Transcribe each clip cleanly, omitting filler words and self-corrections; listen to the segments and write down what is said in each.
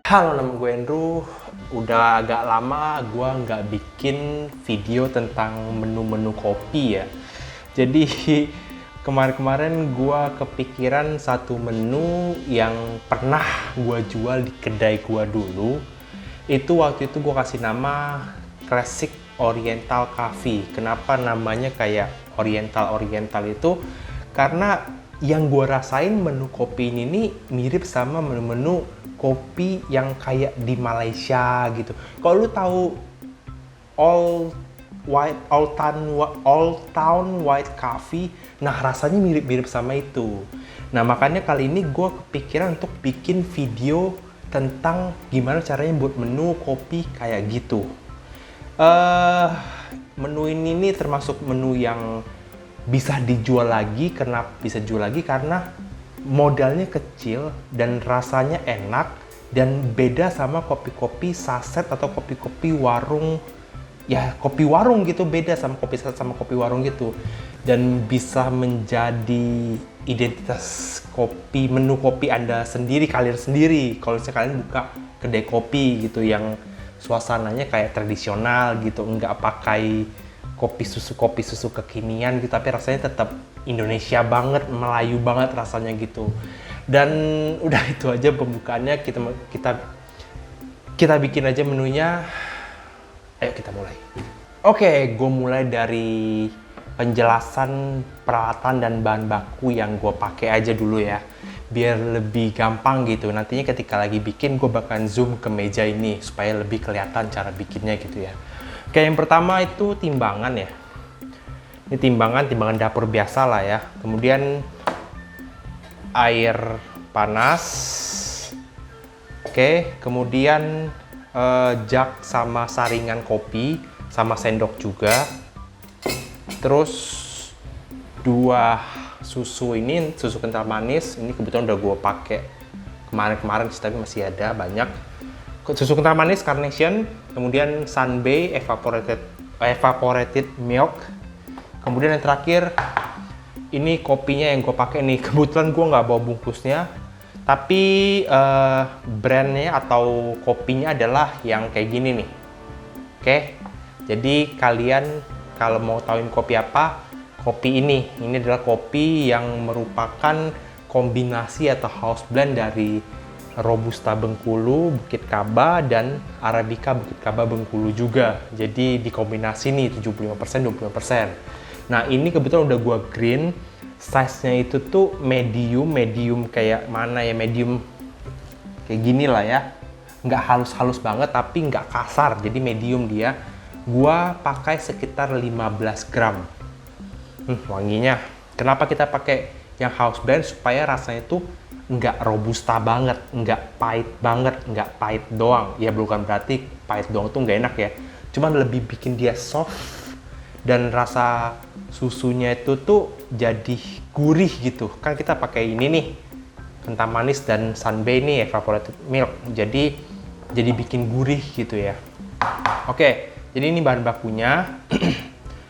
Halo, nama gue Andrew. Udah agak lama gue nggak bikin video tentang menu-menu kopi ya. Jadi kemarin-kemarin gue kepikiran satu menu yang pernah gue jual di kedai gue dulu. Itu waktu itu gue kasih nama Classic Oriental Coffee. Kenapa namanya kayak Oriental itu? Karena yang gue rasain menu kopi ini nih mirip sama menu-menu kopi yang kayak di Malaysia gitu. Kalau lu tahu Old Town White Coffee, nah rasanya mirip-mirip sama itu. Nah makanya kali ini gue kepikiran untuk bikin video tentang gimana caranya buat menu kopi kayak gitu. Menu ini nih termasuk menu yang bisa dijual lagi. Kenapa bisa jual lagi? Karena modalnya kecil dan rasanya enak dan beda sama kopi-kopi saset atau kopi-kopi warung. Ya kopi warung gitu, beda sama kopi saset sama kopi warung gitu. Dan bisa menjadi identitas kopi, menu kopi Anda sendiri, kalian sendiri. Kalau misalnya kalian buka kedai kopi gitu yang suasananya kayak tradisional gitu, nggak pakai kopi susu kekinian gitu, tapi rasanya tetap Indonesia banget, Melayu banget rasanya gitu. Dan udah itu aja pembukaannya, kita bikin aja menunya. Ayo kita mulai. Oke, gue mulai dari penjelasan peralatan dan bahan baku yang gue pakai aja dulu ya, biar lebih gampang gitu. Nantinya ketika lagi bikin gue bakalan zoom ke meja ini supaya lebih kelihatan cara bikinnya gitu ya. Oke, yang pertama itu timbangan ya. Ini timbangan dapur biasa lah ya. Kemudian air panas. Oke, kemudian jug sama saringan kopi sama sendok juga. Terus dua susu, ini susu kental manis. Ini kebetulan udah gue pakai kemarin tapi masih ada banyak. Susu kental manis Carnation, kemudian Sunbay evaporated milk, kemudian yang terakhir ini kopinya yang gue pakai nih. Kebetulan gue nggak bawa bungkusnya, tapi brandnya atau kopinya adalah yang kayak gini nih. Oke, jadi kalian kalau mau tahuin kopi apa, kopi ini adalah kopi yang merupakan kombinasi atau house blend dari Robusta Bengkulu, Bukit Kaba, dan Arabica Bukit Kaba Bengkulu juga. Jadi dikombinasi nih 75% 20%. Nah ini kebetulan udah gua green. Size-nya itu tuh medium kayak mana ya, medium kayak gini lah ya. Nggak halus-halus banget tapi nggak kasar, jadi medium dia. Gua pakai sekitar 15 gram. Wanginya. Kenapa kita pakai yang house blend? Supaya rasanya tuh nggak robusta banget, nggak pahit banget, nggak pahit doang. Ya bukan berarti pahit doang tuh nggak enak ya. Cuman lebih bikin dia soft dan rasa susunya itu tuh jadi gurih gitu. Kan kita pakai ini nih, kental manis dan Sunbay nih evaporated milk. Jadi bikin gurih gitu ya. Oke, jadi ini bahan bakunya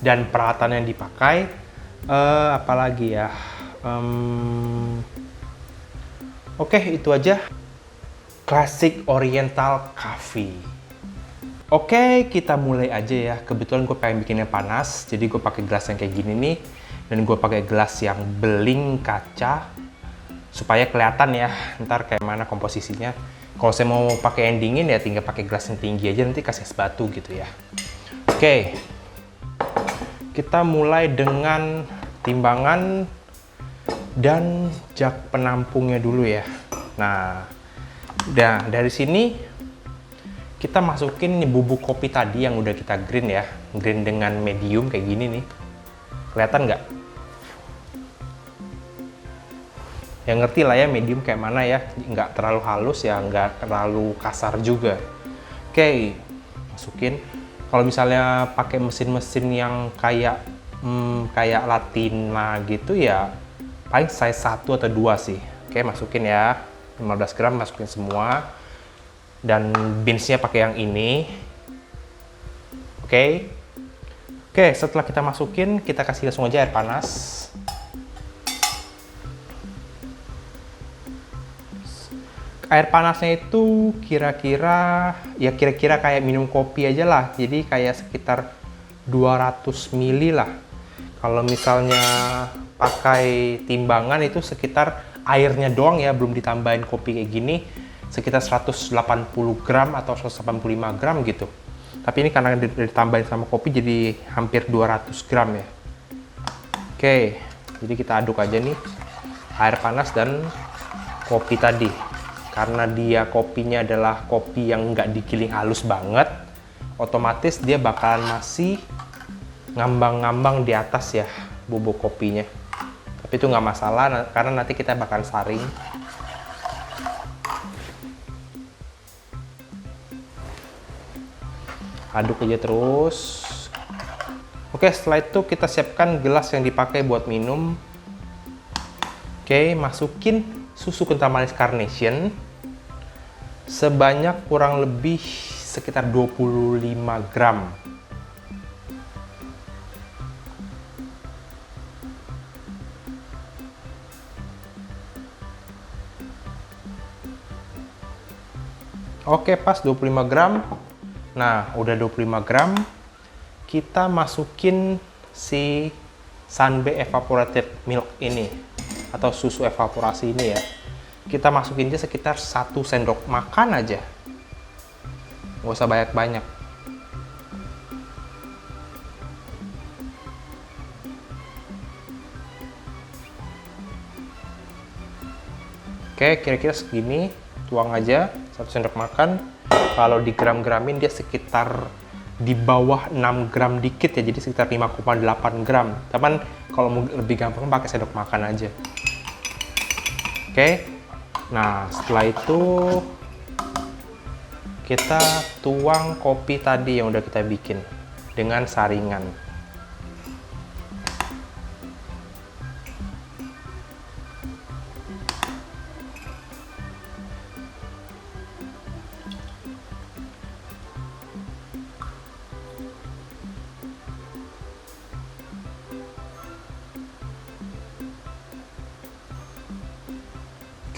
dan peralatan yang dipakai. Apalagi ya? Oke, itu aja. Classic Oriental Coffee. Oke, kita mulai aja ya. Kebetulan gue pengen bikinnya panas, jadi gue pakai gelas yang kayak gini nih. Dan gue pakai gelas yang beling kaca supaya kelihatan ya ntar kayak mana komposisinya. Kalau saya mau pakai yang dingin ya tinggal pakai gelas yang tinggi aja, nanti kasih es batu gitu ya. Oke, kita mulai dengan timbangan dan jug penampungnya dulu ya. Nah, dari sini kita masukin nih bubuk kopi tadi yang udah kita green ya, green dengan medium kayak gini nih. Kelihatan nggak? Ya ngerti lah ya medium kayak mana ya, nggak terlalu halus ya, nggak terlalu kasar juga. Oke, masukin. Kalau misalnya pakai mesin-mesin yang kayak Latina gitu ya, paling size 1 atau 2 sih. Oke, masukin ya. 15 gram masukin semua. Dan beansnya pakai yang ini. Oke. Oke, setelah kita masukin, kita kasih langsung aja air panas. Air panasnya itu kira-kira kayak minum kopi aja lah. Jadi kayak sekitar 200 ml lah. Kalau misalnya pakai timbangan itu sekitar airnya doang ya, belum ditambahin kopi kayak gini, sekitar 180 gram atau 185 gram gitu. Tapi ini karena ditambahin sama kopi jadi hampir 200 gram ya. Oke, jadi kita aduk aja nih air panas dan kopi tadi. Karena dia kopinya adalah kopi yang nggak digiling halus banget, otomatis dia bakalan masih ngambang-ngambang di atas ya bubuk kopinya. Tapi itu nggak masalah karena nanti kita bakalan saring. Aduk aja terus. Oke, setelah itu kita siapkan gelas yang dipakai buat minum. Oke, masukin susu kental manis Carnation sebanyak kurang lebih sekitar 25 gram. Oke, pas 25 gram. Nah, udah 25 gram. Kita masukin si Sunbe Evaporated Milk ini atau susu evaporasi ini ya. Kita masukin dia sekitar 1 sendok makan aja. Nggak usah banyak-banyak. Oke, kira-kira segini. Tuang aja 1 sendok makan. Kalau digram-gramin dia sekitar di bawah 6 gram dikit ya, jadi sekitar 5,8 gram. Tapi kalau mau lebih gampang pakai sendok makan aja. Oke, nah setelah itu kita tuang kopi tadi yang udah kita bikin dengan saringan.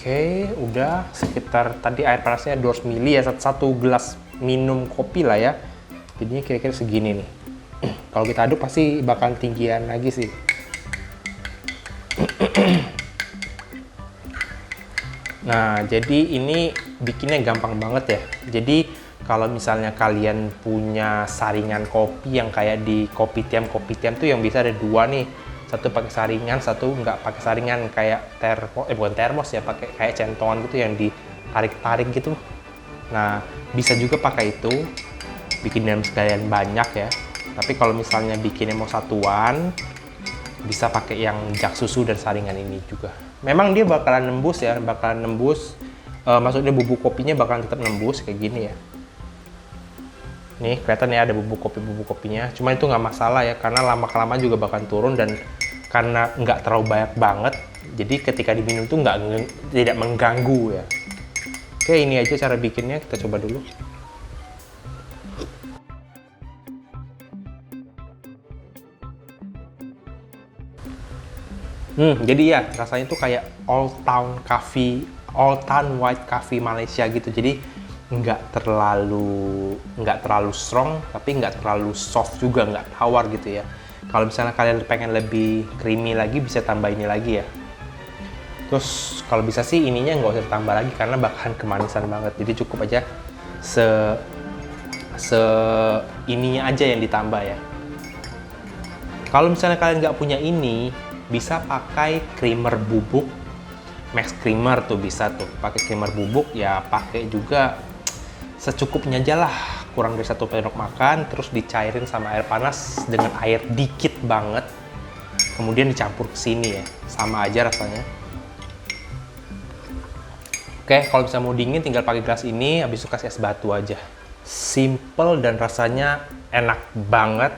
Oke, udah sekitar tadi air panasnya 200 ml ya, satu gelas minum kopi lah ya. Jadinya kira-kira segini nih. Kalau kita aduk pasti bakal tinggian lagi sih. Nah, jadi ini bikinnya gampang banget ya. Jadi kalau misalnya kalian punya saringan kopi yang kayak di Kopitiam tuh yang bisa ada dua nih. Satu pakai saringan, satu nggak pakai saringan kayak bukan termos ya, pakai kayak centongan gitu yang ditarik-tarik gitu. Nah, bisa juga pakai itu, bikin dalam sekalian banyak ya. Tapi kalau misalnya bikinnya mau satuan, bisa pakai yang jak susu dan saringan ini juga. Memang dia bakalan nembus ya, maksudnya bubuk kopinya bakalan tetap nembus kayak gini ya. Nih kelihatan ya ada bubuk kopinya, cuma itu nggak masalah ya karena lama-kelamaan juga bakalan turun dan karena nggak terlalu banyak banget, jadi ketika diminum tuh tidak mengganggu ya. Oke, ini aja cara bikinnya, kita coba dulu. Jadi ya rasanya tuh kayak Old Town White Coffee Malaysia gitu. Jadi nggak terlalu strong, tapi nggak terlalu soft juga, nggak tawar gitu ya. Kalau misalnya kalian pengen lebih creamy lagi, bisa tambah ini lagi ya. Terus kalau bisa sih ininya nggak usah tambah lagi karena bakalan kemanisan banget. Jadi cukup aja ininya aja yang ditambah ya. Kalau misalnya kalian nggak punya ini, bisa pakai creamer bubuk, Max Creamer tuh bisa tuh. Pakai creamer bubuk ya, pakai juga secukupnya aja lah, kurang dari 1 sendok makan, terus dicairin sama air panas dengan air dikit banget, kemudian dicampur ke sini ya, sama aja rasanya. Oke, kalau bisa mau dingin tinggal pakai gelas ini, habis itu kasih es batu aja. Simple dan rasanya enak banget.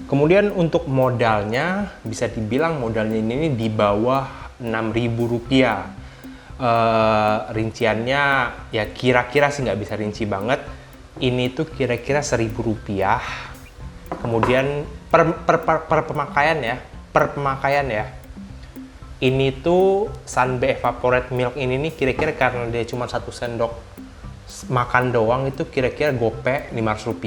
Kemudian untuk modalnya, bisa dibilang modalnya ini di bawah Rp6.000. Rinciannya ya kira-kira sih nggak bisa rinci banget. Ini tuh kira-kira Rp1.000. Kemudian per pemakaian ya, Ini tuh Sunbe Evaporate Milk ini nih kira-kira karena dia cuma 1 sendok makan doang itu kira-kira gope Rp500.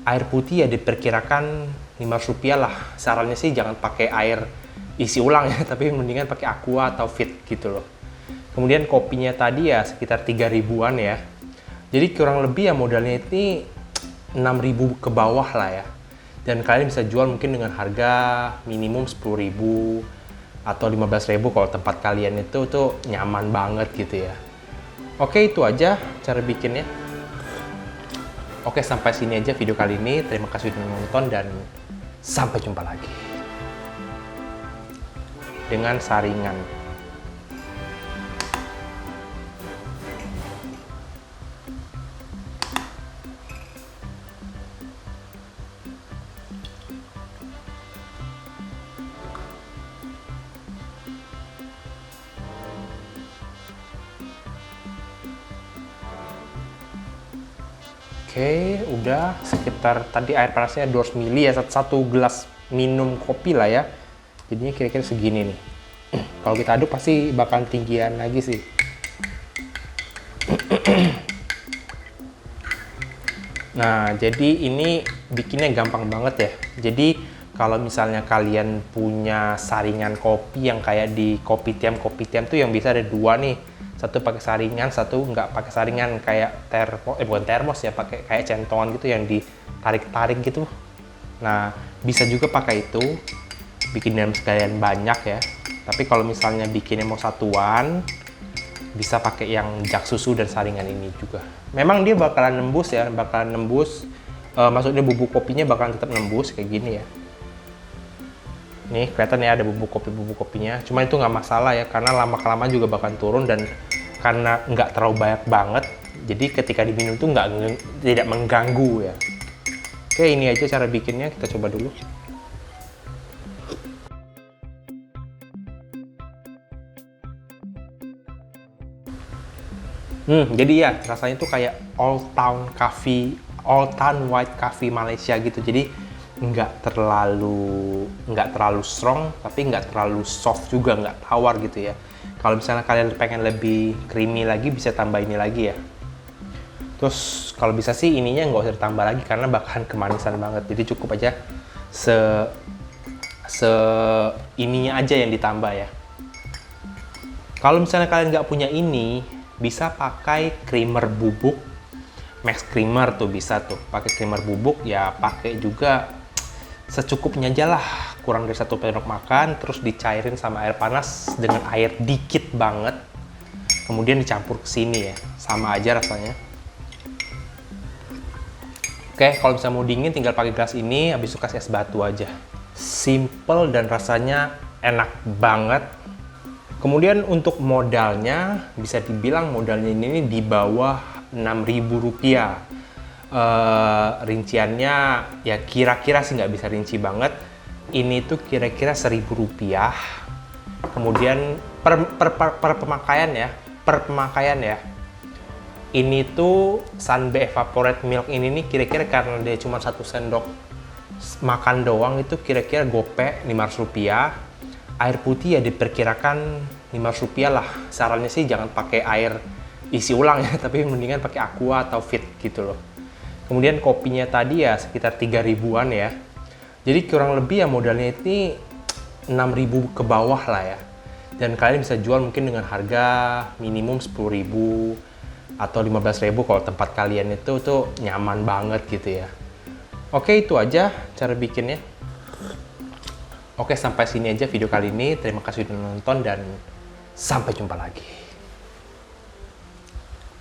Air putih ya diperkirakan Rp500 lah. Sarannya sih jangan pakai air isi ulang ya, tapi mendingan pakai aqua atau fit gitu loh. Kemudian kopinya tadi ya sekitar 3 ribuan ya. Jadi kurang lebih ya modalnya ini 6.000 ke bawah lah ya. Dan kalian bisa jual mungkin dengan harga minimum 10.000 atau 15.000 kalau tempat kalian itu tuh nyaman banget gitu ya. Oke, itu aja cara bikinnya. Oke, sampai sini aja video kali ini. Terima kasih sudah nonton dan sampai jumpa lagi. Dengan saringan. Oke, udah sekitar tadi air panasnya 200 ml ya, satu gelas minum kopi lah ya. Jadinya kira-kira segini nih. Kalau kita aduk pasti bakal tinggian lagi sih. Nah, jadi ini bikinnya gampang banget ya. Jadi kalau misalnya kalian punya saringan kopi yang kayak di Kopitiam tuh yang bisa ada 2 nih. Satu pakai saringan, satu nggak pakai saringan kayak bukan termos ya, pakai kayak centongan gitu yang ditarik-tarik gitu. Nah, bisa juga pakai itu, bikin dalam sekalian banyak ya. Tapi kalau misalnya bikinnya mau satuan, bisa pakai yang jak susu dan saringan ini juga. Memang dia bakalan nembus ya, maksudnya bubuk kopinya bakalan tetap nembus kayak gini ya. Nih kelihatan ya ada bubuk kopinya, cuma itu nggak masalah ya, karena lama-kelamaan juga bakalan turun dan karena nggak terlalu banyak banget, jadi ketika diminum tuh tidak mengganggu ya. Oke, ini aja cara bikinnya, kita coba dulu. Jadi ya rasanya tuh kayak Old Town White Coffee Malaysia gitu. Jadi nggak terlalu strong, tapi nggak terlalu soft juga, nggak tawar gitu ya. Kalau misalnya kalian pengen lebih creamy lagi, bisa tambah ini lagi ya. Terus kalau bisa sih ininya nggak usah ditambah lagi karena bakalan kemanisan banget. Jadi cukup aja ininya aja yang ditambah ya. Kalau misalnya kalian nggak punya ini, bisa pakai creamer bubuk, Max Creamer tuh bisa tuh. Pakai creamer bubuk ya, pakai juga secukupnya aja lah, kurang dari 1 sendok makan, terus dicairin sama air panas dengan air dikit banget, kemudian dicampur ke sini ya, sama aja rasanya. Oke, kalau misalnya mau dingin tinggal pakai gelas ini, habis itu kasih es batu aja. Simple dan rasanya enak banget. Kemudian untuk modalnya, bisa dibilang modalnya ini di bawah Rp6.000. Rinciannya ya kira-kira sih nggak bisa rinci banget. Ini tuh kira-kira Rp1.000. Kemudian per pemakaian ya. Ini tuh Sunbe Evaporate Milk ini nih kira-kira karena dia cuma 1 sendok makan doang itu kira-kira gope Rp500. Air putih ya diperkirakan Rp500 lah. Sarannya sih jangan pakai air isi ulang ya, tapi mendingan pakai aqua atau fit gitu loh. Kemudian kopinya tadi ya sekitar 3 ribuan ya. Jadi kurang lebih ya modalnya ini 6.000 ke bawah lah ya. Dan kalian bisa jual mungkin dengan harga minimum 10.000 atau 15.000 kalau tempat kalian itu tuh nyaman banget gitu ya. Oke, itu aja cara bikinnya. Oke, sampai sini aja video kali ini. Terima kasih sudah nonton dan sampai jumpa lagi.